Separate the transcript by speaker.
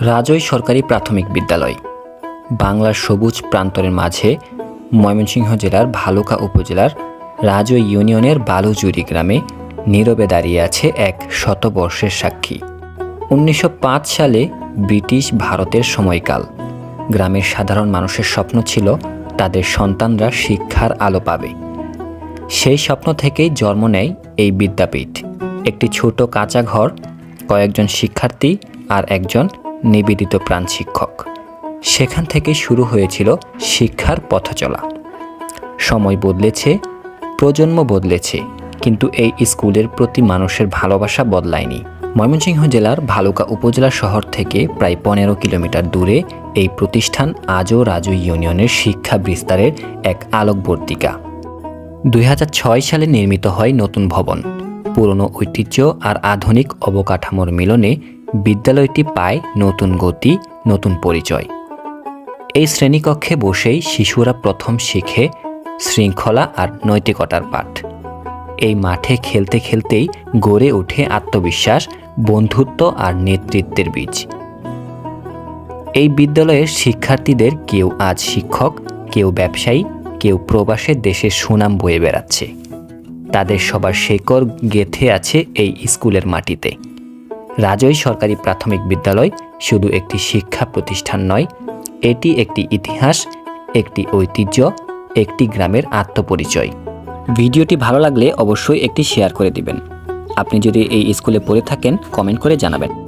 Speaker 1: রাজৈ সরকারি প্রাথমিক বিদ্যালয় বাংলার সবুজ প্রান্তরের মাঝে ময়মনসিংহ জেলার ভালুকা উপজেলার রাজৈ ইউনিয়নের বালুজুরি গ্রামে নীরবে দাঁড়িয়ে আছে এক শতবর্ষের সাক্ষী। 1905 সালে ব্রিটিশ ভারতের সময়কাল। গ্রামের সাধারণ মানুষের স্বপ্ন ছিল তাদের সন্তানরা শিক্ষার আলো পাবে। সেই স্বপ্ন থেকেই জন্ম নেয় এই বিদ্যাপীঠ। একটি ছোট কাঁচা ঘর, কয়েকজন শিক্ষার্থী আর একজন নিবেদিত প্রাণ শিক্ষক। সেখান থেকে শুরু হয়েছিল শিক্ষার পথচলা। সময় বদলেছে, প্রজন্ম বদলেছে, কিন্তু এই স্কুলের প্রতি মানুষের ভালোবাসা বদলায়নি। ময়মনসিংহ জেলার ভালুকা উপজেলা শহর থেকে প্রায় 15 কিলোমিটার দূরে এই প্রতিষ্ঠান আজও রাজৈ ইউনিয়নের শিক্ষা বিস্তারের এক আলোকবর্তিকা। 2006 সালে নির্মিত হয় নতুন ভবন। পুরনো ঐতিহ্য আর আধুনিক অবকাঠামোর মিলনে বিদ্যালয়টি পায় নতুন গতি, নতুন পরিচয়। এই শ্রেণীকক্ষে বসেই শিশুরা প্রথম শিখে শৃঙ্খলা আর নৈতিকতার পাঠ। এই মাঠে খেলতে খেলতেই গড়ে ওঠে আত্মবিশ্বাস, বন্ধুত্ব আর নেতৃত্বের বীজ। এই বিদ্যালয়ের শিক্ষার্থীদের কেউ আজ শিক্ষক, কেউ ব্যবসায়ী, কেউ প্রবাসে দেশের সুনাম বয়ে বেড়াচ্ছে। তাদের সবার শেকড় গেঁথে আছে এই স্কুলের মাটিতে। রাজৈ সরকারি প্রাথমিক বিদ্যালয় শুধু একটি শিক্ষা প্রতিষ্ঠান নয়, এটি একটি ইতিহাস, একটি ঐতিহ্য, একটি গ্রামের আত্মপরিচয়। ভিডিওটি ভালো লাগলে অবশ্যই একটি শেয়ার করে দিবেন। আপনি যদি এই স্কুলে পড়ে থাকেন, কমেন্ট করে জানাবেন।